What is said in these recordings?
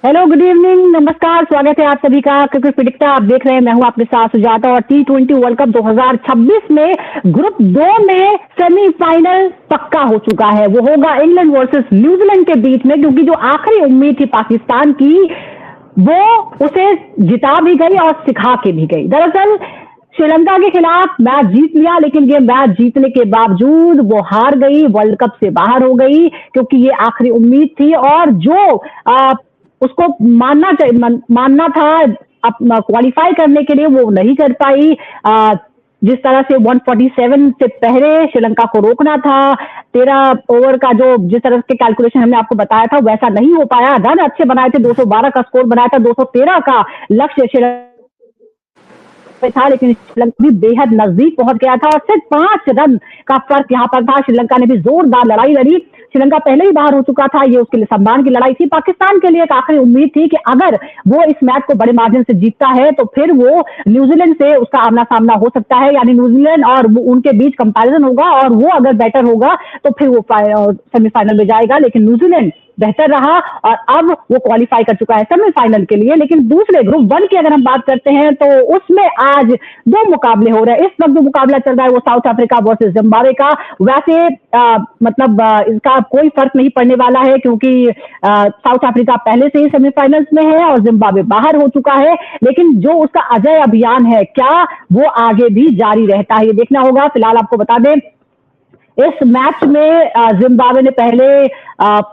Hello, good evening, नमस्कार, स्वागत है आप सभी का क्रिकेट पिडिक्टर। आप देख रहे हैं, मैं हूं आपके साथ सुजाता। और T20 वर्ल्ड कप 2026 में ग्रुप 2 में सेमीफाइनल पक्का हो चुका है। वो होगा इंग्लैंड वर्सेस न्यूजीलैंड के बीच में, क्योंकि जो आखिरी उम्मीद थी पाकिस्तान की, वो उसे जिता भी गई और सिखा के भी गई। दरअसल श्रीलंका के खिलाफ मैच जीत लिया, लेकिन ये मैच जीतने के बावजूद वो हार गई, वर्ल्ड कप से बाहर हो गई, क्योंकि ये आखिरी उम्मीद थी। और जो उसको मानना था क्वालिफाई करने के लिए, वो नहीं कर पाई। जिस तरह से 147 से पहले श्रीलंका को रोकना था, 13 ओवर का जो जिस तरह के कैलकुलेशन हमने आपको बताया था, वैसा नहीं हो पाया। रन अच्छे बनाए थे, 212 का स्कोर बनाया था, 213 का लक्ष्य श्रीलंका था, लेकिन श्रीलंका भी बेहद नजदीक पहुंच गया था और सिर्फ 5 रन का फर्क यहां पर था। श्रीलंका ने भी जोरदार लड़ाई लड़ी। श्रीलंका पहले ही बाहर हो चुका था, ये उसके लिए सम्मान की लड़ाई थी। पाकिस्तान के लिए एक आखिरी उम्मीद थी कि अगर वो इस मैच को बड़े मार्जिन से जीतता है तो फिर वो न्यूजीलैंड से उसका आमना सामना हो सकता है, यानी न्यूजीलैंड और उनके बीच कंपैरिजन होगा, और वो अगर बेटर होगा तो फिर वो सेमीफाइनल में जाएगा। लेकिन न्यूजीलैंड बेहतर रहा और अब वो क्वालिफाई कर चुका है सेमीफाइनल के लिए। लेकिन दूसरे ग्रुप 1 की अगर हम बात करते हैं तो उसमें आज 2 मुकाबले हो रहे हैं। इस वक्त जो मुकाबला चल रहा है वो साउथ अफ्रीका वर्सेस जिम्बाब्वे का। वैसे इसका कोई फर्क नहीं पड़ने वाला है, क्योंकि साउथ अफ्रीका पहले से ही सेमीफाइनल्स में है और जिम्बाब्वे बाहर हो चुका है। लेकिन जो उसका अजय अभियान है, क्या वो आगे भी जारी रहता है, ये देखना होगा। फिलहाल आपको बता दें, इस मैच में जिम्बाब्वे ने पहले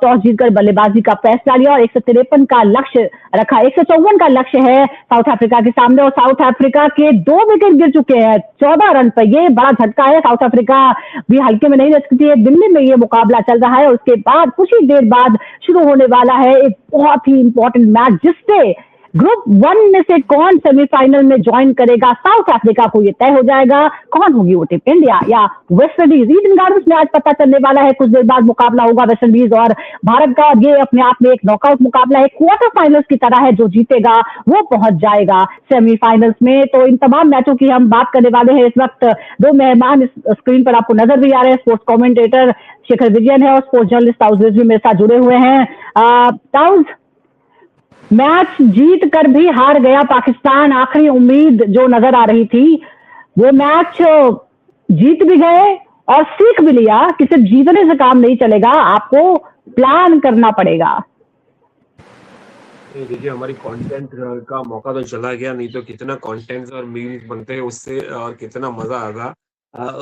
टॉस जीतकर बल्लेबाजी का फैसला लिया और 153 का लक्ष्य रखा। 154 का लक्ष्य है साउथ अफ्रीका के सामने, और साउथ अफ्रीका के 2 विकेट गिर चुके हैं 14 रन पर। ये बड़ा झटका है। साउथ अफ्रीका भी हल्के में नहीं रह सकती है। दिल्ली में ये मुकाबला चल रहा है और उसके बाद कुछ ही देर बाद शुरू होने वाला है एक बहुत ही इंपॉर्टेंट मैच, जिससे ग्रुप 1 में से कौन सेमीफाइनल में ज्वाइन करेगा साउथ अफ्रीका को, ये तय हो जाएगा। कौन होगी वो टीम, इंडिया या वेस्ट इंडीज? ईडन गार्डन्स में आज पता चलने वाला है। कुछ देर बाद मुकाबला होगा वेस्ट इंडीज और भारत का, और ये अपने आप में एक नॉकआउट मुकाबला है। क्वार्टर फाइनल्स की तरह है, जो जीतेगा वो पहुंच जाएगा सेमीफाइनल्स में। तो इन तमाम मैचों की हम बात करने वाले हैं। इस वक्त 2 मेहमान इस स्क्रीन पर आपको नजर भी आ रहे हैं। स्पोर्ट्स कॉमेंटेटर शेखर विजयन है और स्पोर्ट्स जर्नलिस्ट ताउज रिजवी मेरे साथ जुड़े हुए हैं। ताउज, मैच जीत कर भी हार गया पाकिस्तान। आखिरी उम्मीद जो नजर आ रही थी, वो मैच जीत भी गए और सीख भी लिया कि सिर्फ जीतने से काम नहीं चलेगा, आपको प्लान करना पड़ेगा। देखिए, हमारी कंटेंट का मौका तो चला गया, नहीं तो कितना कंटेंट और मीम्स बनते हैं उससे, और कितना मजा आता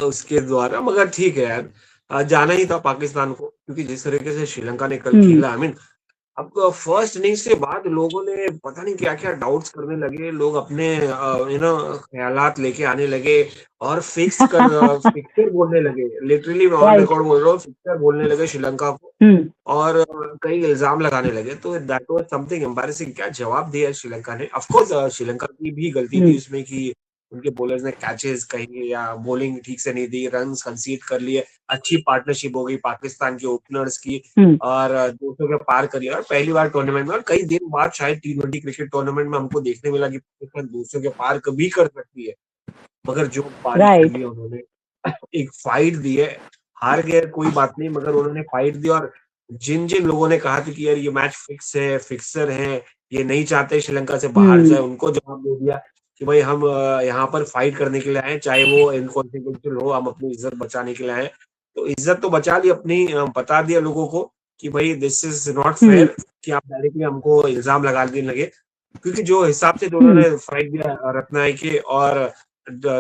उसके द्वारा। मगर ठीक है यार, जाना ही था पाकिस्तान को, क्योंकि जिस तरीके से श्रीलंका ने कल खेला, आई मीन अब फर्स्ट इनिंग्स के बाद लोगों ने पता नहीं क्या क्या डाउट्स करने लगे। लोग अपने ख्यालात लेके आने लगे और फिक्सर बोलने लगे। लिटरली मैं ऑन रिकॉर्ड बोल रहा हूँ, फिक्सर बोलने लगे श्रीलंका को, और कई इल्जाम लगाने लगे। तो दैट वाज समथिंग एम्बैरेसिंग। क्या जवाब दिया श्रीलंका ने? ऑफ कोर्स श्रीलंका की भी गलती थी उसमें कि उनके बॉलर्स ने कैचेस कहीं या बॉलिंग ठीक से नहीं दी, रन्स कंसीड कर लिए। अच्छी पार्टनरशिप हो गई पाकिस्तान के ओपनर्स की और 200 के पार कर लिया। और पहली बार टूर्नामेंट में, और कई दिन बाद शायद T20 क्रिकेट टूर्नामेंट में हमको देखने मिला कि पाकिस्तान 200 के पार कभी कर सकती है। मगर जो पारी दी उन्होंने, एक फाइट दी है। हार गए कोई बात नहीं, मगर उन्होंने फाइट दी। और जिन जिन लोगों ने कहा था कि यार ये मैच फिक्स है, फिक्सर है, ये नहीं चाहते श्रीलंका से बाहर जाए, उनको जवाब दे दिया कि भाई हम यहाँ पर फाइट करने के लिए आए, चाहे वो इनकॉन्सिक्वेंशियल हो, हम अपनी इज्जत बचाने के लिए आए। तो इज्जत तो बचा ली अपनी, बता दिया लोगों को कि भाई दिस इज नॉट फेयर कि आप डायरेक्टली हमको इल्जाम लगाने लगे। क्योंकि जो हिसाब से दोनों ने फाइट दिया, रत्नायके और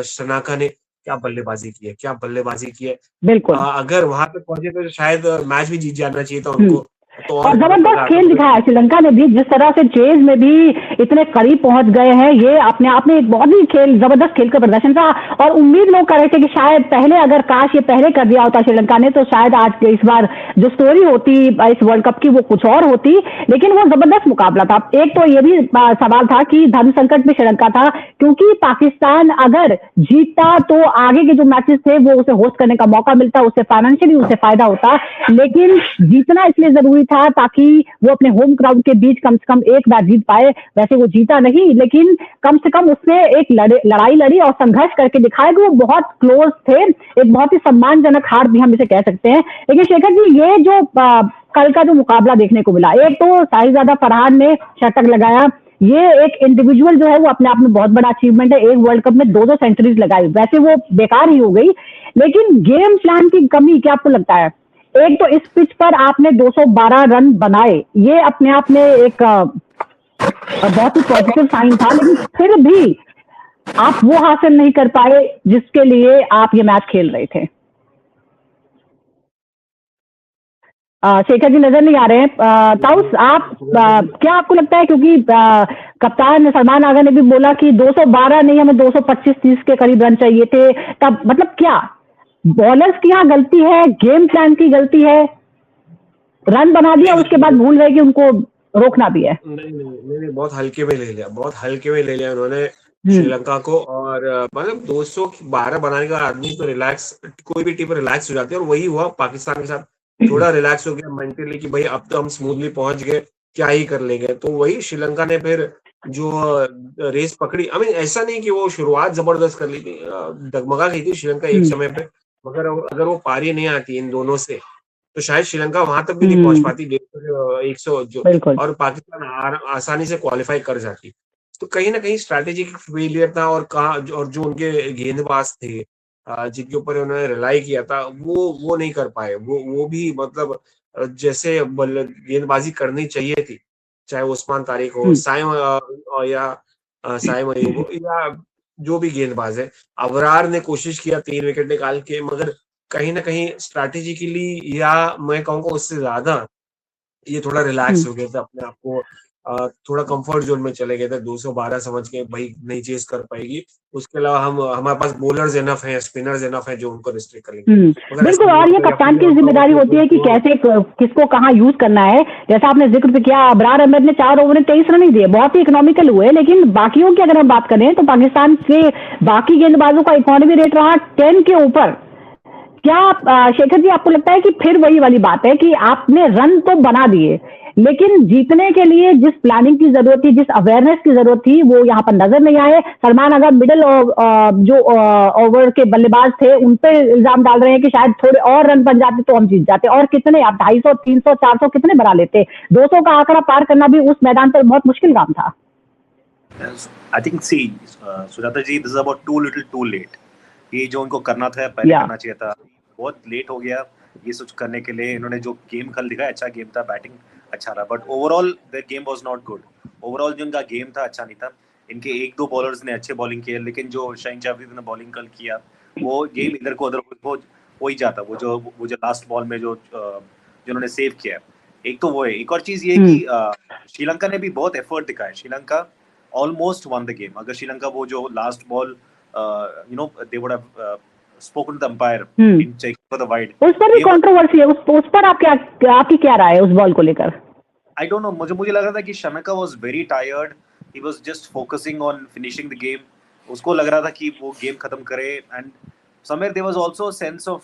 शनाका ने, क्या बल्लेबाजी की है, क्या बल्लेबाजी की है। बिल्कुल, अगर वहां पे पहुंचे तो शायद मैच भी जीत जाना चाहिए था उनको। और जबरदस्त खेल दिखाया श्रीलंका ने भी, जिस तरह से चेज में भी इतने करीब पहुंच गए हैं। ये अपने आप में एक बहुत ही जबरदस्त खेल का प्रदर्शन था। और उम्मीद लोग कर रहे थे कि शायद पहले, अगर काश ये पहले कर दिया होता श्रीलंका ने, तो शायद आज इस बार जो स्टोरी होती इस वर्ल्ड कप की वो कुछ और होती। लेकिन वो जबरदस्त मुकाबला था। एक तो ये भी सवाल था कि धन संकट में श्रीलंका था, क्योंकि पाकिस्तान अगर जीतता तो आगे के जो मैचेस थे वो उसे होस्ट करने का मौका मिलता, उससे फाइनेंशियली उसे फायदा होता। लेकिन जीतना इसलिए जरूरी था ताकि वो अपने होम क्राउड के बीच कम से कम एक बार जीत पाए। वैसे वो जीता नहीं, लेकिन कम से कम उसने एक लड़ाई लड़ी और संघर्ष करके दिखाया कि वो बहुत क्लोज थे। एक बहुत ही सम्मानजनक हार भी हम इसे कह सकते हैं। लेकिन शेखर जी, ये जो कल का जो मुकाबला देखने को मिला, एक तो शाहिजादा फरहान ने शतक लगाया, ये एक इंडिविजुअल जो है वो अपने आप में बहुत बड़ा अचीवमेंट है। एक वर्ल्ड कप में 2-2 सेंचुरीज लगाई, वैसे वो बेकार ही हो गई, लेकिन गेम प्लान की कमी क्या आपको लगता है? एक तो इस पिच पर आपने 212 रन बनाए, ये अपने आप में एक बहुत ही पॉजिटिव साइन था, लेकिन फिर भी आप वो हासिल नहीं कर पाए जिसके लिए आप ये मैच खेल रहे थे। शेखर जी नजर नहीं आ रहे हैं। ताउस, आप क्या आपको लगता है, क्योंकि कप्तान सलमान आगा ने भी बोला कि 212 नहीं, हमें 225-30 के करीब रन चाहिए थे, तब मतलब क्या बॉलर्स की यहाँ गलती है, गेम प्लान की गलती है? रन बना दिया, उसके बाद भूल गए कि उनको रोकना भी है। नहीं, बहुत हल्के में ले लिया, बहुत हल्के में ले लिया उन्होंने श्रीलंका को। और मतलब 212 बनाने का आदमी तो रिलैक्स, कोई भी टीम रिलैक्स हो जाती है, और वही हुआ पाकिस्तान के साथ। थोड़ा रिलैक्स हो गया मेंटली कि भाई अब तो हम स्मूथली पहुंच गए, क्या ही कर लेंगे। तो वही श्रीलंका ने फिर जो रेस पकड़ी, आई मीन ऐसा नहीं कि वो शुरुआत जबरदस्त कर ली थी, डगमगा गई थी श्रीलंका एक समय पे, मगर अगर वो पारी नहीं आती इन दोनों से तो शायद श्रीलंका वहां तक भी नहीं पहुंच पाती 100 जो, और पाकिस्तान आसानी से क्वालिफाई कर जाती। तो कहीं ना कहीं स्ट्रैटेजिक फेलियर था, और जो उनके गेंदबाज थे जिनके ऊपर उन्होंने रिलाई किया था, वो नहीं कर पाए। वो भी मतलब जैसे गेंदबाजी करनी चाहिए थी, चाहे उस्मान तारिक हो, साइम अयूब हो, या जो भी गेंदबाज है। अबरार ने कोशिश किया 3 विकेट निकाल के, मगर कहीं ना कहीं स्ट्रैटेजिकली, या मैं कहूँगा उससे ज्यादा ये थोड़ा रिलैक्स हो गया था, अपने आप को थोड़ा कंफर्ट जोन में चले गए थे। 212 समझ के भाई नहीं चेस कर पाएगी, उसके अलावा हमारे पास बॉलर्स इनफ हैं, स्पिनर्स इनफ हैं जो उनको रिस्ट्रिक्ट करेंगे। बिल्कुल, और ये कप्तान की जिम्मेदारी होती है कि कैसे किसको कहाँ यूज करना है। जैसा आपने जिक्र किया, अबरार अहमद ने 4 ओवर में 23 रन ही दिए, बहुत ही इकोनॉमिकल हुए, लेकिन बाकियों की अगर हम बात करें तो पाकिस्तान के बाकी गेंदबाजों का इकोनॉमी रेट रहा 10 के ऊपर। क्या शेखर जी आपको लगता है कि फिर वही वाली बात है कि आपने रन तो बना दिए, लेकिन जीतने के लिए जिस प्लानिंग की जरूरत थी, जिस अवेयरनेस की जरूरत थी, वो यहाँ पर नजर नहीं आए। सलमान अगर मिडिल जो ओवर के बल्लेबाज थे उन पे इल्जाम डाल रहे हैं कि शायद थोड़े और रन बन जाते तो हम जीत जाते। और कितने आप 250, 300, 400 कितने बना लेते? 200 का आंकड़ा पार करना भी उस मैदान पर बहुत मुश्किल काम था। I think Sujata ji, this is about too little too late। ये जो उनको करना था पहले करना चाहिए था, बहुत लेट हो गया ये कुछ करने के लिए। इन्होंने जो गेम कल दिखाया, अच्छा गेम था, बैटिंग अच्छा रहा, but overall their game was not good. Overall जो उनका गेम था अच्छा नहीं था। इनके 1-2 बॉलर्स ने अच्छे बॉलिंग किए, लेकिन जो शाहीन जाफरी ने बॉलिंग कल किया, वो गेम इधर को उधर हो ही जाता। वो जो लास्ट बॉल में जो उन्होंने सेव किया, एक तो वो है। एक और चीज ये कि श्रीलंका ने भी बहुत एफर्ट दिखाया। Sri Lanka almost one the game. अगर श्रीलंका वो जो last ball they would have spoken to the umpire in checking for the wide, उस पर भी कंट्रोवर्सी है। उस पर आपकी क्या राय है उस बॉल को लेकर? I don't know, मुझे लग रहा था कि Shanaka was very tired, he was just focusing on finishing the game। उसको लग रहा था कि वो गेम खत्म करे, and somewhere there was also a sense of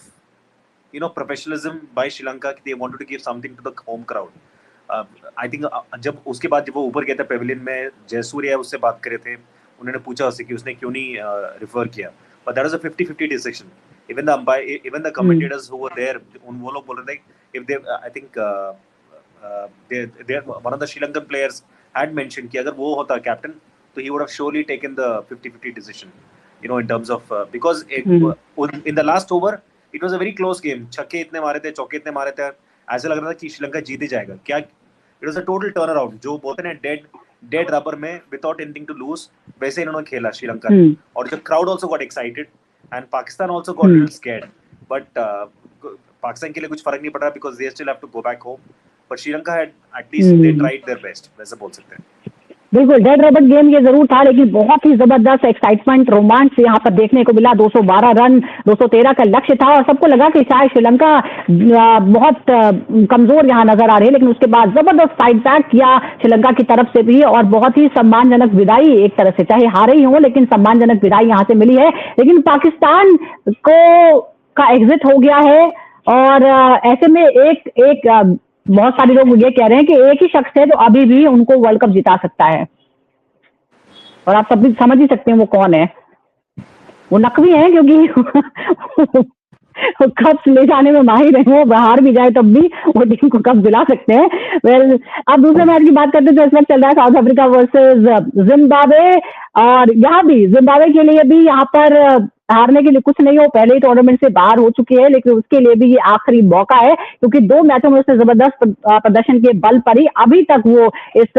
professionalism by Sri Lanka, they wanted to give something to the home crowd। I think जब उसके बाद जब वो ऊपर गया था पेविलियन में, जयसूर्या उससे बात करे थे, उन्होंने पूछा उससे कि उसने क्यों नहीं रिफर किया, but that was a 50-50 decision। even the umpire, even the commentators who were there, वो लोग बोल रहे थे if they I think one of the Sri Lankan players had mentioned कि अगर वो होता कैप्टन तो he would have surely taken the 50-50 decision, in terms of because in the last over it was a very close game। छक्के इतने मारे थे, चौके इतने मारे थे, ऐसा लग रहा था कि श्रीलंका जीत ही जाएगा। क्या it was a total turnaround, जो बोलते हैं डेड रबर में without anything to lose, वैसे इन्होंने खेला श्रीलंका ने। और the crowd also got excited and Pakistan also got a little scared, but Pakistan के लिए कुछ फर्क नहीं पड़ रहा because they still have to go back home, but Sri Lanka had at least they tried their best, वैसे बोल सकते हैं। बिल्कुल, डेड रबर गेम ये जरूर था, लेकिन बहुत ही जबरदस्त एक्साइटमेंट, रोमांच यहाँ पर देखने को मिला। 212 रन, 213 का लक्ष्य था, और सबको लगा कि शायद श्रीलंका बहुत कमजोर यहाँ नजर आ रही है, लेकिन उसके बाद जबरदस्त फाइट बैक किया श्रीलंका की तरफ से भी, और बहुत ही सम्मानजनक विदाई एक तरह से, चाहे हारे ही हो लेकिन सम्मानजनक विदाई यहाँ से मिली है। लेकिन पाकिस्तान का एग्जिट हो गया है, और ऐसे में एक बहुत सारे लोग ये कह रहे हैं कि एक ही शख्स है जो अभी भी उनको वर्ल्ड कप जिता सकता है, और आप सब भी समझ ही सकते हैं वो कौन है। वो नकवी है, क्योंकि कप्स ले जाने में माहिर है, वो बाहर भी जाए तब भी वो टीम को कप दिला सकते हैं। वेल, अब दूसरे मैच की बात करते हैं जो इस वक्त चल रहा है, साउथ अफ्रीका वर्सेस जिम्बाब्वे। और यहाँ भी जिम्बाब्वे के लिए भी यहाँ पर हारने के लिए कुछ नहीं हो, पहले ही टूर्नामेंट से बाहर हो चुकी है, लेकिन उसके लिए भी ये आखिरी मौका है, क्योंकि 2 मैचों में उसने जबरदस्त प्रदर्शन के बल पर ही अभी तक वो इस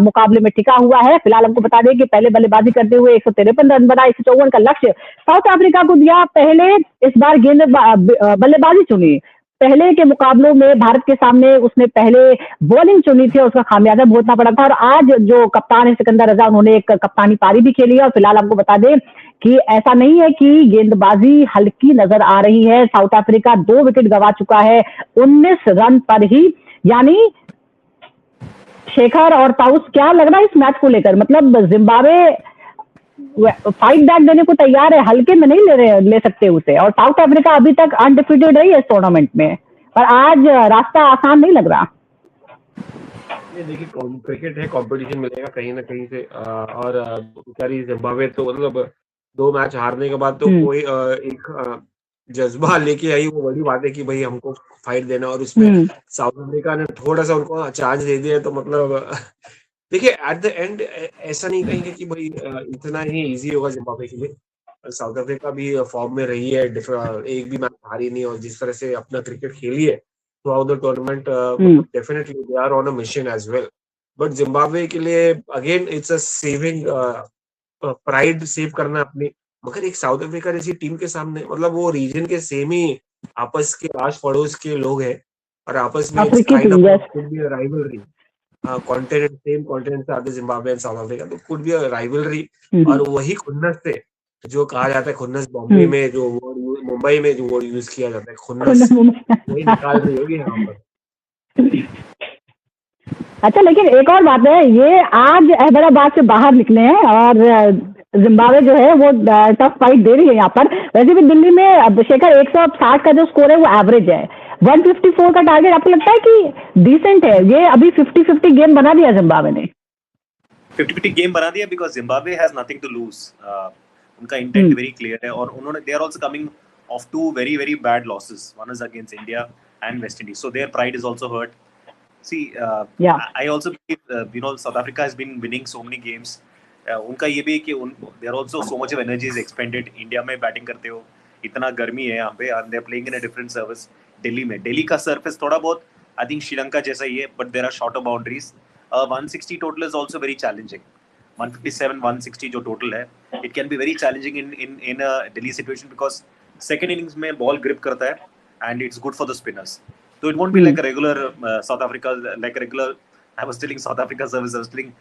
मुकाबले में टिका हुआ है। फिलहाल हमको बता दें कि पहले बल्लेबाजी करते हुए 153 रन बना, 154 का लक्ष्य साउथ अफ्रीका को दिया। पहले इस बार बल्लेबाजी चुनी, पहले के मुकाबलों में भारत के सामने उसने पहले बॉलिंग चुनी थी, उसका खामियाजा भुगतना पड़ा था। और आज जो कप्तान है सिकंदर रजा, उन्होंने एक कप्तानी पारी भी खेली है। और फिलहाल आपको बता दें कि ऐसा नहीं है कि गेंदबाजी हल्की नजर आ रही है। साउथ अफ्रीका 2 विकेट गंवा चुका है 19 रन पर ही। यानी शेखर और ताउस, क्या लग रहा है इस मैच को लेकर? मतलब जिम्बाब्वे फाइट बैक देने को तैयार है, हल्के में नहीं ले सकते उसे। और साउथ अफ्रीका अभी तक अनडिफीटेड रही है इस टूर्नामेंट में, पर आज रास्ता आसान नहीं लग रहा। ये देखिए, क्रिकेट है, कंपटीशन मिलेगा कहीं ना कहीं से। और बेचारी जिम्बाब्वे तो मतलब 2 मैच हारने के बाद तो कोई एक जज्बा लेके आई, वो बड़ी बात है कि भाई हमको फाइट देना। और उसमें साउथ अफ्रीका ने थोड़ा सा उनको चांस दे दिया, तो मतलब देखिए एट द एंड ऐसा नहीं कहेंगे कि भाई इतना ही इजी होगा जिम्बाब्वे के लिए। साउथ अफ्रीका भी फॉर्म में रही है, एक भी मैच हारी नहीं, और जिस तरह से अपना क्रिकेट खेली है throughout the tournament, definitely they are on a mission as well. But Zimbabwe के लिए again it's a saving, pride save करना अपनी। मगर एक साउथ अफ्रीका जैसी टीम के सामने, मतलब वो रीजन के सेम ही आपस के आस पड़ोस के लोग हैं, और आपस में राइवलरी, कॉन्टिनेंट, सेम कॉन्टिनेंट से आते जिम्बाब्वे एंड साउथ अफ्रीका, तो कुड बी अ राइवलरी। और वही खुन्नस से, जो कहा जाता है खुन्नस, बॉम्बे में जो वर्ड, मुंबई में जो वर्ड यूज किया जाता है खुन्नस, वही निकाल रही होगी यहाँ पर। अच्छा, लेकिन एक और बात है, ये आज अहमदाबाद से बाहर निकले हैं और जिम्बाब्वे जो है वो टफ फाइट दे रही है यहाँ पर। वैसे भी दिल्ली में शेखर 160 का जो स्कोर है वो एवरेज है, 154 का टारगेट आपको लगता है कि डिसेंट है? ये अभी 50-50 गेम बना दिया जिम्बाब्वे ने, 50-50 गेम बना दिया, because Zimbabwe has nothing to lose. उनका इंटेंट वेरी क्लियर है, और उन्होंने, they are also coming off 2 very very bad losses, one is against India and West Indies, so their pride is also hurt. See, I also believe, South Africa has been winning so many games. उनका ये भी है कि they are also so much of energy is expended. India में batting करते हो, इतना गर्मी है यहाँ पे, and they are playing in a different surface. Delhi का surface थोड़ा बहुत I think श्रीलंका जैसा ही है, but there are shorter boundaries. 160 total is also very challenging. 157, 160 जो total है, it can be very challenging in a Delhi situation, because second innings में ball grip करता है, and it's good for the spinners. So it won't be like a regular South Africa, like a regular, I was telling South Africa service, I was telling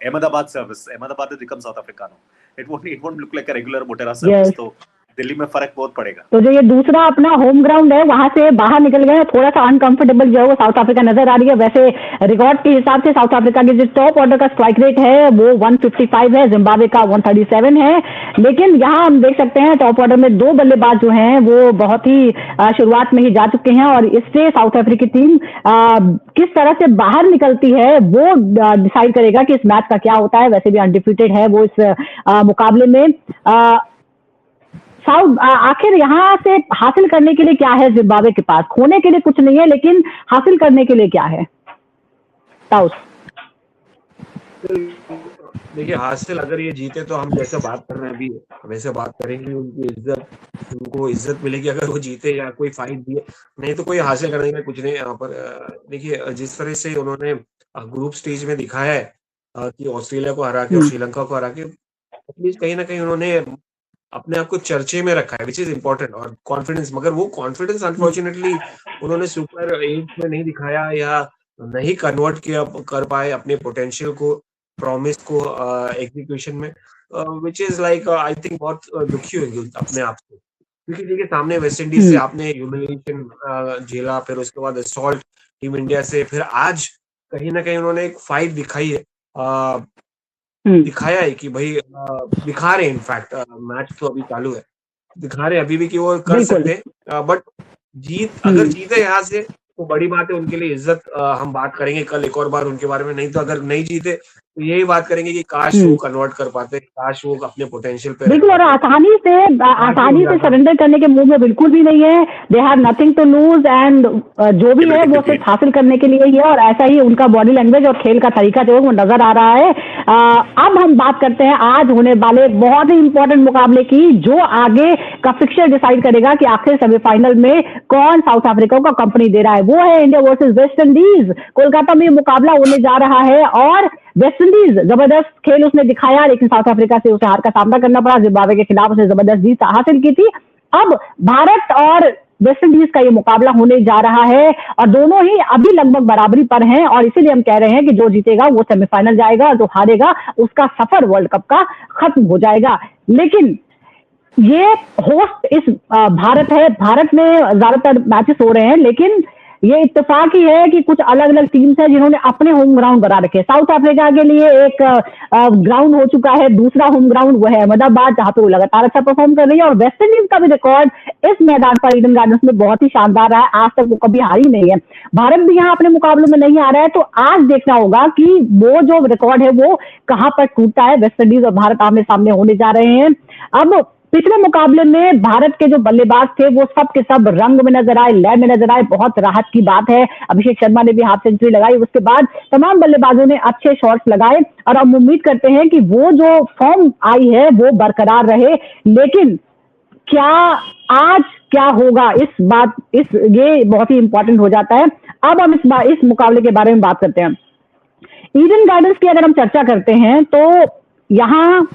Ahmedabad service. Ahmedabad has become South Africa now. It won't look like a regular Motera service. So Delhi में फर्क बहुत पड़ेगा। तो जो ये दूसरा अपना home ground है, वहां से बाहर निकल गए, थोड़ा सा अनकंफर्टेबल जो है वो साउथ अफ्रीका नजर आ रही है। वैसे रिकॉर्ड के हिसाब से साउथ अफ्रीका के जो टॉप ऑर्डर का स्ट्राइक रेट है वो 155 है, जिम्बाब्वे का 137 है। लेकिन यहाँ हम देख सकते हैं टॉप ऑर्डर में 2 बल्लेबाज जो हैं वो बहुत ही शुरुआत में ही जा चुके हैं, और इससे साउथ अफ्रीकी टीम किस तरह से बाहर निकलती है वो डिसाइड करेगा कि इस मैच का क्या होता है। वैसे भी अनडिफीटेड है वो इस मुकाबले में। साउथ आखिर यहाँ से हासिल करने के लिए क्या है जिम्बाब्वे के पास? खोने के लिए कुछ नहीं है, लेकिन हासिल करने के लिए क्या है ताउस? देखिए, हासिल अगर ये जीते तो हम जैसे बात कर रहे हैं अभी वैसे बात करेंगे, उनको इज्जत मिलेगी अगर वो जीते या कोई फाइट दिए, नहीं तो कोई हासिल करने में कुछ नहीं यहाँ पर। देखिए, जिस तरह से उन्होंने ग्रुप स्टेज में दिखाया है कि ऑस्ट्रेलिया को हरा के और श्रीलंका को हरा के, एटलीस्ट कहीं ना कहीं उन्होंने अपने आप को चर्चे में रखा है, विच इज इम्पोर्टेंट, और कॉन्फिडेंस। मगर वो कॉन्फिडेंस अनफॉर्चुनेटली उन्होंने सुपर 8 में नहीं दिखाया, या नहीं कन्वर्ट किया कर पाए अपने पोटेंशियल को, प्रॉमिस को एग्जीक्यूशन में, which is like I think बहुत दुखी होंगे अपने आप से, क्योंकि देखिए सामने वेस्ट इंडीज से आपने ह्यूमिलिएशन झेला, फिर उसके बाद असॉल्ट टीम इंडिया से, फिर आज कहीं ना कहीं उन्होंने एक फाइट दिखाई है, दिखाया है कि भाई दिखा रहे हैं, इनफैक्ट मैच तो अभी चालू है, दिखा रहे हैं अभी भी कि वो कर सकते हैं। बट अगर जीते यहाँ से तो बड़ी बात है उनके लिए, इज्जत हम बात करेंगे कल एक और बार उनके बारे में। नहीं तो अगर नहीं जीते तो यही बात करेंगे कि काश वो कन्वर्ट कर पाते, काश वो अपने पोटेंशियल पे बिल्कुल, और आसानी से सरेंडर करने के मूड में बिल्कुल भी नहीं है। They have nothing to lose and जो भी है वो सिर्फ हासिल करने के लिए ही है, और ऐसा ही उनका बॉडी लैंग्वेज और खेल का तरीका जो है वो नजर आ रहा है। अब हम बात करते हैं आज होने वाले बहुत ही इंपॉर्टेंट मुकाबले की, जो आगे का फिक्चर डिसाइड करेगा कि आखिर सेमीफाइनल में कौन साउथ अफ्रीका को कंपनी दे रहा है। वो है India versus West Indies. Kolkata में मुकाबला होने जा रहा है और वेस्ट इंडीज जबरदस्त खेल उसने दिखाया, लेकिन साउथ अफ्रीका से उसे हार का सामना करना पड़ा। जिम्बाब्वे के खिलाफ उसने जबरदस्त जीत हासिल की थी। अब भारत और वेस्ट इंडीज का ये मुकाबला होने जा रहा है और दोनों ही अभी लगभग बराबरी पर हैं, और इसीलिए हम कह रहे हैं कि जो जीतेगा वो सेमीफाइनल जाएगा, जो हारेगा उसका सफर वर्ल्ड कप का खत्म हो जाएगा। लेकिन ये होस्ट इस भारत है, भारत में ज्यादातर मैचेस हो रहे हैं, लेकिन ये इत्तेफाक ही है कि कुछ अलग अलग टीम्स हैं जिन्होंने अपने होम ग्राउंड बना रखे। साउथ अफ्रीका के लिए एक ग्राउंड हो चुका है, दूसरा होम ग्राउंड वो है अहमदाबाद, जहां पे वो लगातार अच्छा परफॉर्म कर रही है। और वेस्ट इंडीज का भी रिकॉर्ड इस मैदान पर ईडन गार्डन्स में बहुत ही शानदार रहा है, आज तक वो कभी हारी नहीं है। भारत भी यहाँ अपने मुकाबलों में नहीं आ रहा है, तो आज देखना होगा कि वो जो रिकॉर्ड है वो कहां पर टूटता है। वेस्ट इंडीज और भारत आमने सामने होने जा रहे हैं। अब पिछले मुकाबले में भारत के जो बल्लेबाज थे वो सब के सब रंग में नजर आए, लय में नजर आए, बहुत राहत की बात है। अभिषेक शर्मा ने भी हाफ सेंचुरी लगाई, उसके बाद तमाम बल्लेबाजों ने अच्छे शॉट्स लगाए, और हम उम्मीद करते हैं कि वो जो फॉर्म आई है वो बरकरार रहे। लेकिन क्या आज क्या होगा, ये बहुत ही इंपॉर्टेंट हो जाता है। अब हम इस मुकाबले के बारे में बात करते हैं। ईडन गार्डन्स की अगर हम चर्चा करते हैं तो यहाँ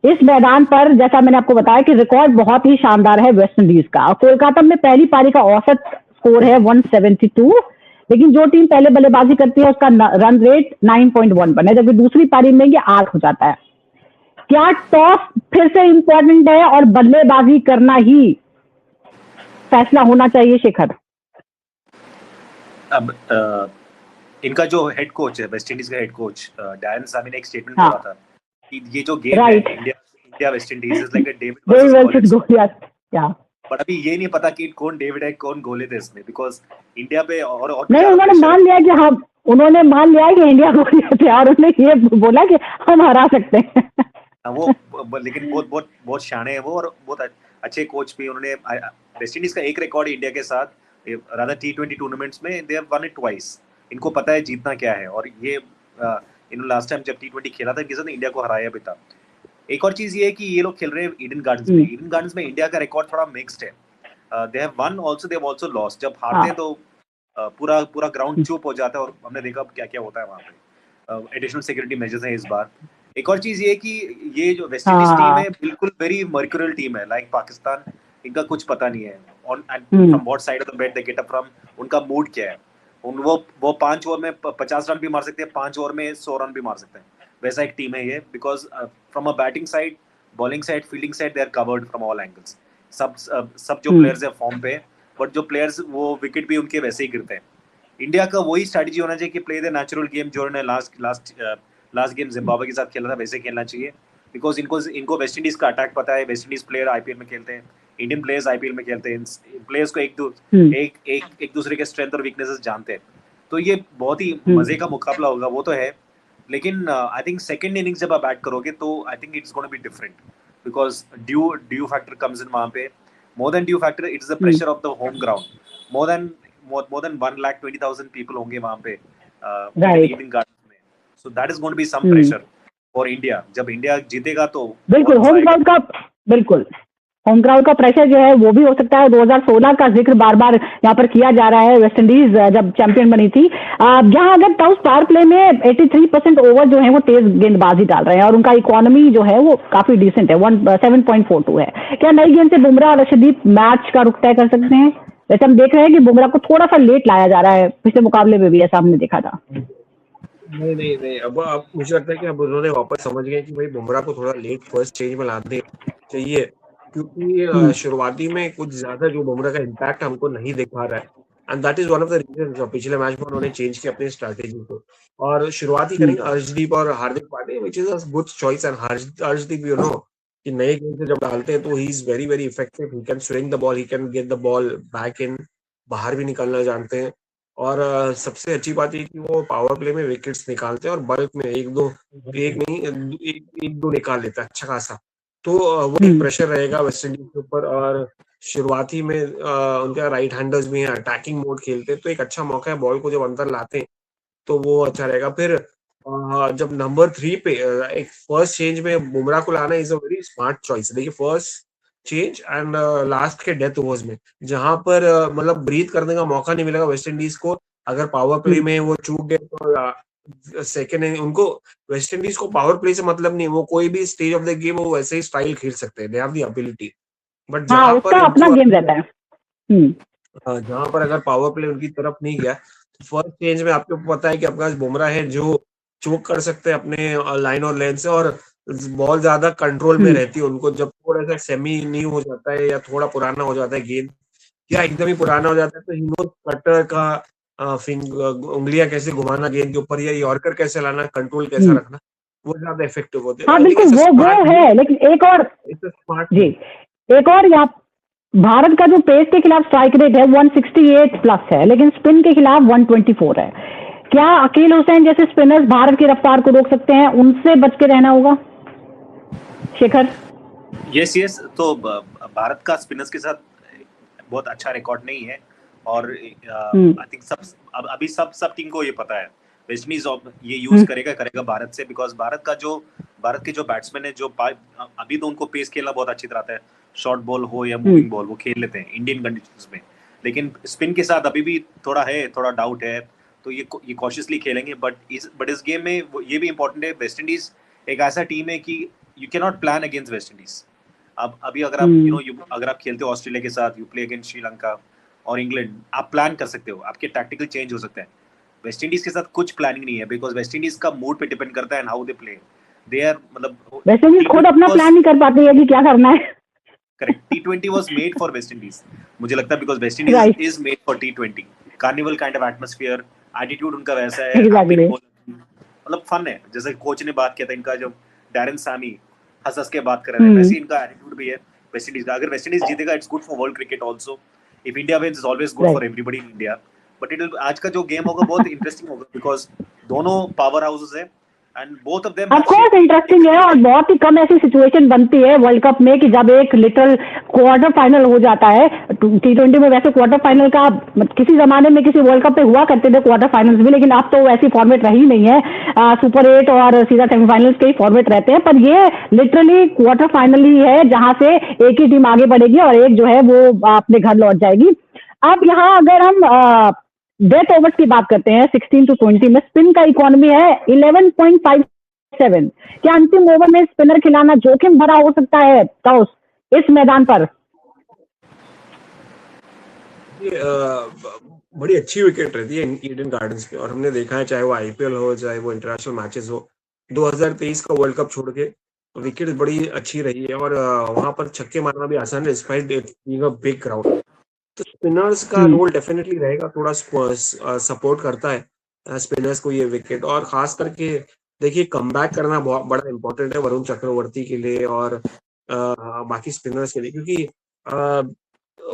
इस मैदान पर जैसा मैंने आपको बताया कि रिकॉर्ड बहुत ही शानदार है वेस्ट इंडीज का। कोलकाता में पहली पारी का औसत स्कोर है 172, लेकिन जो टीम पहले बल्लेबाजी करती है उसका रन रेट 9.1 है, जबकि दूसरी पारी में ये 8 हो जाता है। क्या टॉस फिर से इंपॉर्टेंट है और बल्लेबाजी करना ही फैसला होना चाहिए, शेखर? अब इनका जो हेड कोच है, वेस्ट इंडीज का हेड कोच डैरेन सामी ने एक स्टेटमेंट बोला था कि ये जो गेम है India West Indies is like a David versus Goliath. But अभी ये नहीं पता कि कौन डेविड है कौन गोलियत है इसमें, बिकॉज इंडिया पे और नहीं, उन्होंने मान लिया कि इंडिया गोलियत है, और उन्होंने ये बोला कि हम हरा सकते हैं। वो लेकिन बहुत शाने है वो, और बहुत अच्छे कोच भी। उन्होंने वेस्ट इंडीज का एक रिकॉर्ड इंडिया के साथ रादर T20 टूर्नामेंट्स में they have one it twice. इनको पता है जीतना क्या है, और ये इन्होंने लास्ट टाइम जब T20 खेला था इनके साथ इंडिया को हराया भी था। एक और चीज ये है कि ये लोग खेल रहे हैं ईडन गार्डन्स में। ईडन गार्डन्स में इंडिया का रिकॉर्ड थोड़ा मिक्स्ड है। They have one also, they have also lost. जब हारते हैं तो पूरा ग्राउंड चुप हो जाता है, और हमने देखा क्या क्या होता है वहां पे। एडिशनल सिक्योरिटी मेजर्स हैं इस बार। एक और चीज ये है कि ये जो वेस्ट इंडीज टीम है बिल्कुल वेरी मर्क्यूरल टीम है, लाइक पाकिस्तान। इनका कुछ पता नहीं है from what side of the bed they get up from, उनका मूड क्या है। वो 5 ओवर में 50 रन भी मार सकते हैं, 5 ओवर में 100 रन भी मार सकते हैं, वैसा एक टीम है ये। Because from a batting side, bowling side, fielding side they are covered from all angles. सब जो प्लेयर्स है फॉर्म पे, बट जो प्लेयर्स वो विकेट भी उनके वैसे ही गिरते हैं। इंडिया का वही स्ट्रेटजी होना चाहिए कि प्ले द नेचुरल गेम, जो उन्होंने लास्ट गेम जिम्बाब्वे के साथ खेला था वैसे खेलना चाहिए। बिकॉज इनको वेस्ट इंडीज का अटैक पता है। वेस्ट इंडीज प्लेयर आईपीएल में खेलते हैं, इंडियन प्लेयर्स आईपीएल में खेलते हैं। प्लेयर्स को एक दूसरे के स्ट्रेंथ और वीकनेसेस जानते हैं। तो ये बहुत ही मजे का मुकाबला होगा, वो तो है। लेकिन आई थिंक सेकंड इनिंग्स जब आप बैट करोगे तो I think it's gonna be different, because dew factor comes in वहां पे। More than dew factor, it's the pressure of the home ground. More than 1,20,000 people होंगे वहां पे ईडन गार्डन्स में। So that is gonna be some pressure for India. जब India जीतेगा तो बिल्कुल होम ग्राउंड का प्रेशर जो है वो भी हो सकता है। 2016 का जिक्र बार बार यहाँ पर किया जा रहा है। वेस्ट इंडीज जब चैंपियन बनी थी, जहां अगर टॉस पावर प्ले में 83% ओवर जो है वो तेज गेंदबाजी डाल रहे हैं, और उनका इकोनॉमी जो है वो काफी डिसेंट है, 7.42 है। क्या नई गेंद से बुमराह और अर्शदीप मैच का रुख तय कर सकते हैं? वैसे हम देख रहे हैं कि बुमराह को थोड़ा सा लेट लाया जा रहा है, पिछले मुकाबले में भी ऐसा हमने देखा था। नहीं, अब मुझे लगता है कि अब उन्होंने वापस समझ गए कि भाई बुमराह को थोड़ा लेट फर्स्ट चेंज में लाने चाहिए, क्योंकि शुरुआती में कुछ ज्यादा जो बुमराह का इम्पैक्ट हमको नहीं दिखा रहा है, and that is one of the reason. पिछले मैच में उन्होंने चेंज किया अपनी स्ट्रैटेजी को, और शुरुआती करेंगे अर्शदीप और Hardik Pandya, which is a good choice. And Arshdeep you know कि नए गेंद से जब डालते हैं तो he is very very effective. He can swing the ball, he can get the ball back in, बाहर भी निकलना जानते हैं। और सबसे अच्छी बात ये कि वो पावर प्ले में विकेट्स निकालते हैं और बल्क में एक नहीं एक दो निकाल लेता है अच्छा खासा। तो वो एक प्रेशर रहेगा वेस्ट इंडीज के ऊपर, और शुरुआती में उनका राइट हैंडर्स भी हैं, अटैकिंग मोड खेलते हैं, तो एक अच्छा मौका है बॉल को जब अंदर लाते हैं तो वो अच्छा रहेगा। फिर जब नंबर 3 पे एक फर्स्ट चेंज में बुमराह को लाना is a very smart choice. देखिए फर्स्ट चेंज एंड लास्ट के डेथ ओवर्स में जहां पर मतलब ब्रीथ करने का मौका नहीं मिलेगा वेस्ट इंडीज को। अगर पावर प्ले में वो चूक गए तो सेकेंड उनको वेस्ट इंडीज को पावर प्ले से मतलब नहीं, वो कोई भी स्टेज ऑफ द गेम वो वैसे ही स्टाइल खेल सकते हैं, they have the ability. But हाँ, जहां उसका पर अपना इनको गेम रहता है। जहां पर अगर पावर प्ले उनकी तरफ नहीं गया तो फर्स्ट चेंज में आपको पता है कि आपके पास बुमराह है जो चोक कर सकते हैं अपने लाइन और लेंथ से, और बॉल ज्यादा कंट्रोल में रहती है उनको। जब थोड़ा सा सेमी न्यू हो जाता है या थोड़ा पुराना हो जाता है गेंद, या एकदम ही पुराना हो जाता है, तो ही नोज कटर का उंगलियां कैसे घुमाना गेंद के ऊपर, या यॉर्कर कैसे लाना, कंट्रोल कैसा रखना, वो ज्यादा इफेक्टिव होते हैं। हाँ तो आई थिंक बिल्कुल, इट्स अ वो स्मार्ट है, लेकिन एक और इट्स अ स्मार्ट जी, एक और यहाँ भारत का जो पेस के खिलाफ स्ट्राइक रेट है 168 प्लस है, लेकिन स्पिन के खिलाफ 124 है। क्या अकील हुसैन जैसे स्पिनर्स भारत की रफ्तार को रोक सकते हैं? उनसे बच के रहना होगा शेखर। यस तो भारत का स्पिनर्स के साथ बहुत अच्छा रिकॉर्ड नहीं है, और आई थिंक अभी सब टीम को ये पता है वेस्ट इंडीज ये यूज करेगा भारत से, बिकॉज भारत के जो बैट्समैन है जो अभी तो उनको पेस खेलना बहुत अच्छी तरह आता है, शॉर्ट बॉल हो या मूविंग बॉल वो खेल लेते हैं इंडियन कंडीशंस में, लेकिन स्पिन के साथ अभी भी थोड़ा डाउट है, तो ये कॉशियसली खेलेंगे। बट इस गेम में ये भी इंपॉर्टेंट है, वेस्ट इंडीज एक ऐसा टीम है कि you can not plan against West Indies. अब अभी अगर आप अगर आप खेलते हो ऑस्ट्रेलिया के साथ, यू प्ले अगेंस्ट श्रीलंका और इंग्लैंड, आप प्लान कर सकते हो, आपके टैक्टिकल चेंज हो सकते हैं। वेस्ट इंडीज के साथ कुछ प्लानिंग नहीं है, बिकॉज वेस्ट इंडीज का मूड पे डिपेंड करता है how they play. They are मतलब वेस्ट इंडीज खुद अपना प्लान नहीं कर पाती है कि क्या करना है। Correct, T20 was made for West Indies, मुझे लगता है, because West Indies is made for T20, carnival kind of atmosphere, attitude उनका वैसा है, मतलब फन है। जैसे कोच ने बात किया था इनका, जब डैरेन सामी हंस के बात कर रहे थे, वैसे इनका एटीट्यूड भी है वेस्ट इंडीज का। अगर वेस्ट इंडीज जीतेगा it's good for world cricket also, if India wins is always good for everybody in India. But आज का जो गेम होगा बहुत इंटरेस्टिंग होगा, बिकॉज दोनों पावर हाउसेस है and both of them of course interesting है, और बहुत ही कम ऐसी सिचुएशन बनती है वर्ल्ड कप में कि जब एक लिटरल क्वार्टर फाइनल हो जाता है। T20 में वैसे क्वार्टर फाइनल का किसी जमाने में किसी वर्ल्ड कप पे हुआ करते थे क्वार्टर फाइनल्स भी, लेकिन अब तो वैसी फॉर्मेट रही नहीं है। सुपर 8 और सीधा सेमीफाइनल्स के ही फॉर्मेट रहते हैं, पर ये लिटरली क्वार्टर फाइनल ही है जहां से एक ही टीम आगे बढ़ेगी और एक जो है वो अपने घर लौट जाएगी। अब यहाँ अगर हम डेथ ओवर्स की बात करते हैं 16 to 20 में, स्पिन का इकोनॉमी है 11.57। क्या अंतिम ओवर में स्पिनर खिलाना जोखिम भरा हो सकता है ताउस इस मैदान पर? बड़ी अच्छी विकेट रहती है ईडन गार्डन्स पे, और हमने देखा है चाहे वो आईपीएल हो चाहे वो इंटरनेशनल मैचेस हो, 2023 का वर्ल्ड कप छोड़ के विकेट बड़ी अच्छी रही है, और वहां पर छक्के मारना भी आसान है despite being a big ground. तो स्पिनर्स का रोल डेफिनेटली रहेगा, थोड़ा सपोर्ट करता है स्पिनर्स को ये विकेट, और खास करके देखिए कमबैक करना बहुत बड़ा इंपॉर्टेंट है वरुण चक्रवर्ती के लिए और बाकी स्पिनर्स के लिए, क्योंकि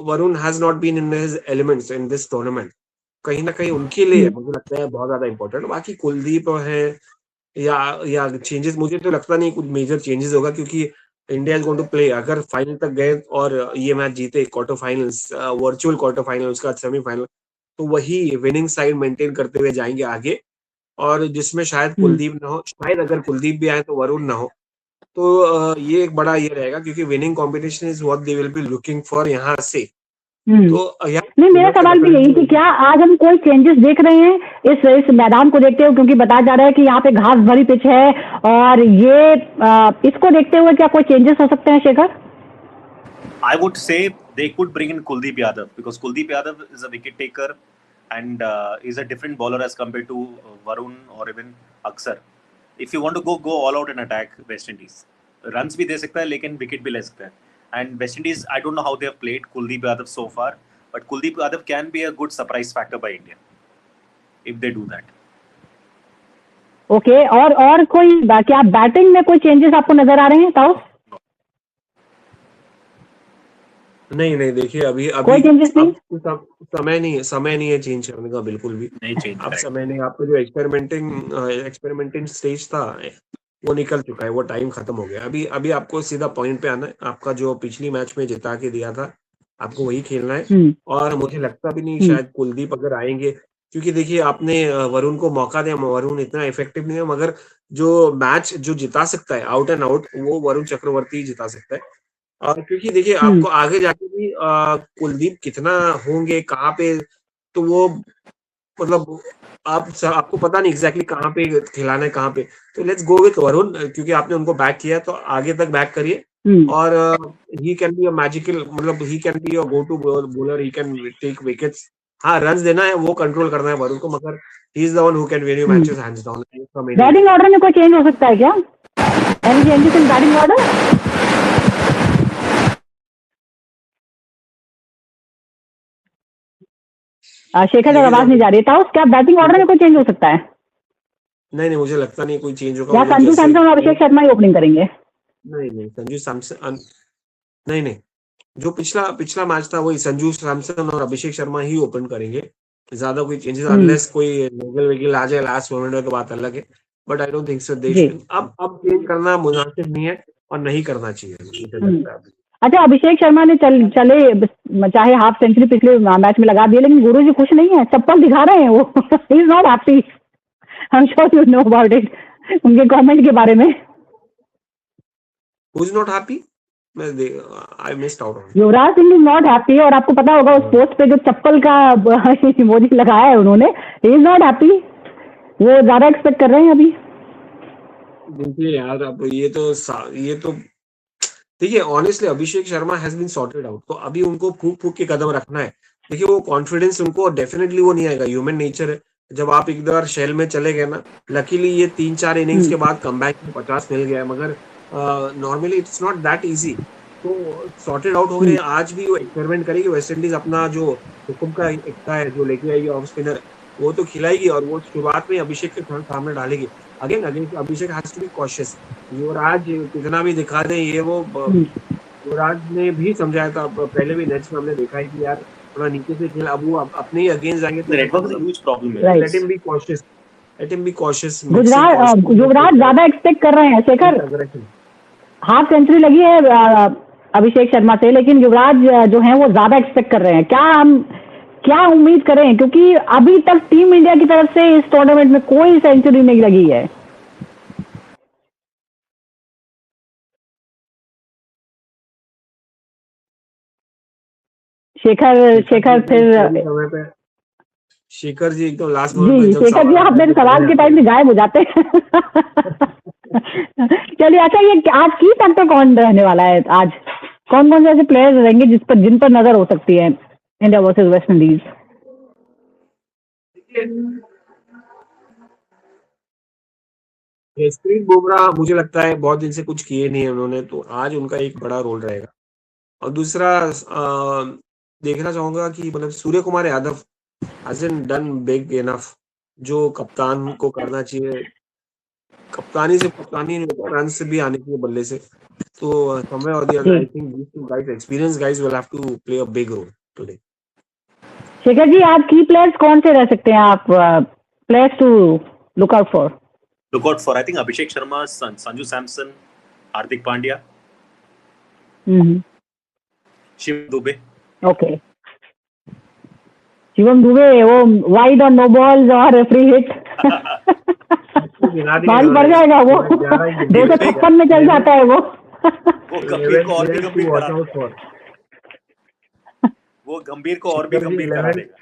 Varun has not been in his elements in this tournament. कहीं ना कहीं उनके लिए मुझे लगता है बहुत ज्यादा इंपॉर्टेंट। बाकी कुलदीप है या चेंजेस, मुझे तो लगता नहीं कुछ मेजर चेंजेस होगा, क्योंकि India is going to play, अगर फाइनल तक गए और ये मैच जीते quarter finals, virtual quarter final, उसका सेमीफाइनल, तो वही विनिंग साइड मेंटेन करते हुए जाएंगे आगे, और जिसमें शायद कुलदीप ना हो, शायद अगर कुलदीप भी आए तो वरुण ना हो। तो ये एक बड़ा ये रहेगा, क्योंकि winning combination is what they will be looking for यहाँ से। तो नहीं, मेरा सवाल भी यही कि क्या आज हम कोई चेंजेस देख रहे हैं इस मैदान को देखते हुए, क्योंकि बताया जा रहा है कि यहाँ पे घास भरी पिच है, और ये इसको देखते हुए क्या कोई चेंजेस हो सकते हैं Shekhar? I would say they could bring in Kuldeep Yadav, because Kuldeep Yadav is a wicket taker and is a different bowler as compared to Varun or even Aksar. If you want to go all out and attack West Indies, runs भी दे सकता है लेकिन wicket भी ले सकता है। And West Indies, I don't know how they have played Kuldeep Yadav so far, but Kuldeep Yadav can be a good surprise factor by India if they do that. Okay, और कोई क्या batting में कोई changes आपको नजर आ रहे हैं ताऊ? नहीं नहीं, देखिए अभी कोई चेंजेस नहीं? अब समय नहीं है चेंज करने का, बिल्कुल भी नहीं चेंज अब समय नहीं। आपका जो एक्सपेरिमेंटिंग स्टेज था वो निकल चुका है, वो टाइम खत्म हो गया। अभी अभी आपको सीधा पॉइंट पे आना है। आपका जो पिछली मैच में जिता के दिया था, आपको वही खेलना है। और मुझे लगता भी नहीं शायद कुलदीप अगर आएंगे, क्योंकि देखिए आपने वरुण को मौका दिया, वरुण इतना इफेक्टिव नहीं है, मगर जो मैच जो जिता सकता है आउट एंड आउट, वो वरुण चक्रवर्ती ही जिता सकता है। और क्योंकि देखिए आपको आगे जाके भी कुलदीप कितना होंगे, कहाँ पे, तो वो मतलब आपको पता नहीं एग्जैक्टली कहाँ पे खिलाना है, कहाँ पे। तो लेट्स गो विथ वरुण, क्योंकि आपने उनको बैक किया तो आगे तक बैक करिए। और he can be a magical, मतलब he can be a go to bowler, he can take wickets. हाँ, रन देना है, वो कंट्रोल करना है वरुण को, मगर he is the one who can win you matches hands down from any. Batting order में कोई चेंज हो सकता है क्या? Any changes in batting order? Shekhar जब आवाज नहीं जा रही था, क्या बैटिंग ऑर्डर में कोई चेंज हो सकता है? नहीं, मुझे लगता नहीं कोई चेंज होगा। या संजू सैमसन और अभिषेक शर्मा ही ओपनिंग करेंगे? नहीं, संजू सैमसन नहीं, जो पिछला मैच था वही संजू सैमसन और अभिषेक शर्मा ही ओपन करेंगे। ज्यादा कोई चेंजेस, अनलेस कोई वेगल आ जाए लास्ट मोमेंट में तो बात अलग है, but I don't think so they should. अब चेंज करना मुनासिब नहीं है और नहीं करना चाहिए, मुझे लगता है। अच्छा, अभिषेक शर्मा ने चले चाहे हाफ सेंचुरी पिछले मैच में लगा दिए, लेकिन गुरुजी खुश नहीं है, चप्पल दिखा रहे हैं वो। He is not happy. I am sure you know about it, उनके कमेंट के बारे में। Who is not happy? I missed out on it. Yuvraj Singh is not happy, और आपको पता होगा उस पोस्ट पे जो चप्पल का इमोजी लगाया है उन्होंने, ही इज नॉट हैप्पी। वो ज्यादा एक्सपेक्ट कर रहे हैं अभी। देखिए यार, अब ये तो देखिए honestly Abhishek Sharma has been sorted out, तो अभी उनको फूक के कदम रखना है। देखिए वो कॉन्फिडेंस उनको डेफिनेटली वो नहीं आएगा, ह्यूमन नेचर है। जब आप एक बार शेल में चले गए ना, लकीली ये 3-4 इनिंग्स के बाद कमबैक में 50 मिल गया, मगर normally it's not that easy. तो सॉर्टेड आउट हो गए। आज भी वो एक्सपेरिमेंट करेगी, वेस्ट इंडीज अपना जो हुक्म का एकता है जो लेके आएगी ऑफ स्पिनर, वो तो खिलाएगी, और वो शुरुआत में अभिषेक के सामने डालेगी। Again Abhishek has to be cautious. Yuvraj कितना भी दिखा दे, ये वो युवराज ने भी समझाया था पहले भी नेट्स में, हमने देखा है कि यार थोड़ा नीचे से खेल, अब वो अपने ही अगेंस्ट जाएंगे तो नेटवर्क इज ह्यूज प्रॉब्लम है। Let him be cautious. Yuvraj ज्यादा एक्सपेक्ट कर रहे हैं शेखर। हाफ सेंचुरी लगी है अभिषेक शर्मा से, लेकिन युवराज जो है वो ज्यादा एक्सपेक्ट कर रहे हैं। क्या उम्मीद करें, क्योंकि अभी तक टीम इंडिया की तरफ से इस टूर्नामेंट में कोई सेंचुरी नहीं लगी है। शेखर फिर शेखर जी एकदम लास्ट जी, शेखर जी आप मेरे सवाल के टाइम में गायब हो जाते हैं। चलिए, अच्छा ये आज की फैक्टर कौन रहने वाला है? आज कौन कौन से ऐसे प्लेयर्स रहेंगे जिन पर नजर हो सकती है India versus West Indies? Jasprit Bumrah मुझे लगता है बहुत दिन से कुछ किए नहीं है उन्होंने, तो आज उनका एक बड़ा रोल रहेगा। और दूसरा देखना चाहूंगा कि मतलब Surya Kumar Yadav hasn't done big enough, जो कप्तान को करना चाहिए। कप्तानी नहीं होता, रन से भी आने चाहिए बल्ले से। तो somewhere or the other, I think these two guys, experienced guys, will have to play a big role today. Shekhar ji, आज की प्लेयर्स कौन से रह सकते हैं आप, players to look out for? I think Abhishek Sharma, Sanju Samson, Hardik Pandya, Shivam Dube. Okay, Shivam Dube वो वाइड और नो बॉल्स और फ्री हिट भारी पड़ जाएगा वो। 256 में चल जाता है वो। गंभीर को और भी गंभीर करा देगा।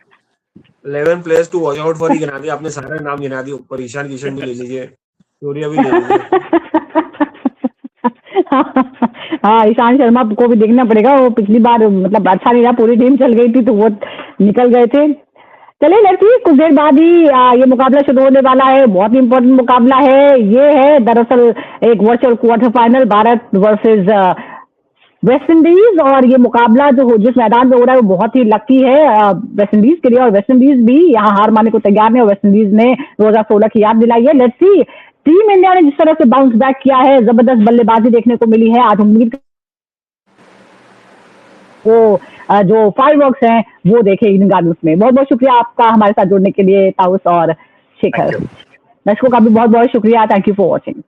11 players to watch out for ही गिना दिया आपने, सारे नाम गिना दिए ऊपर। ईशान किशन भी ले लीजिए, सूर्या भी ले लीजिए। हाँ, ईशान शर्मा को भी देखना पड़ेगा, वो पिछली बार मतलब अच्छा नहीं रहा, पूरी टीम चल गई थी तो वो निकल गए थे। चलिए लड़की, कुछ देर बाद ही ये मुकाबला शुरू होने वाला है। बहुत इंपॉर्टेंट मुकाबला है। ये है दरअसल एक virtual quarter final, Bharat versus West Indies. और ये मुकाबला जो जिस मैदान में हो रहा है वो बहुत ही लकी है वेस्ट इंडीज के लिए, और वेस्ट इंडीज भी यहाँ हार मानने को तैयार नहीं। और वेस्ट इंडीज ने 2016 की याद दिलाई है। लेट्स सी, टीम इंडिया ने जिस तरह से बाउंस बैक किया है, जबरदस्त बल्लेबाजी देखने को मिली है। आज उम्मीद वो जो फायरवर्क्स हैं वो देखे इन गानों में। बहुत बहुत शुक्रिया आपका हमारे साथ जुड़ने के लिए ताउस और शेखर। दर्शकों का भी बहुत बहुत शुक्रिया। Thank you for watching.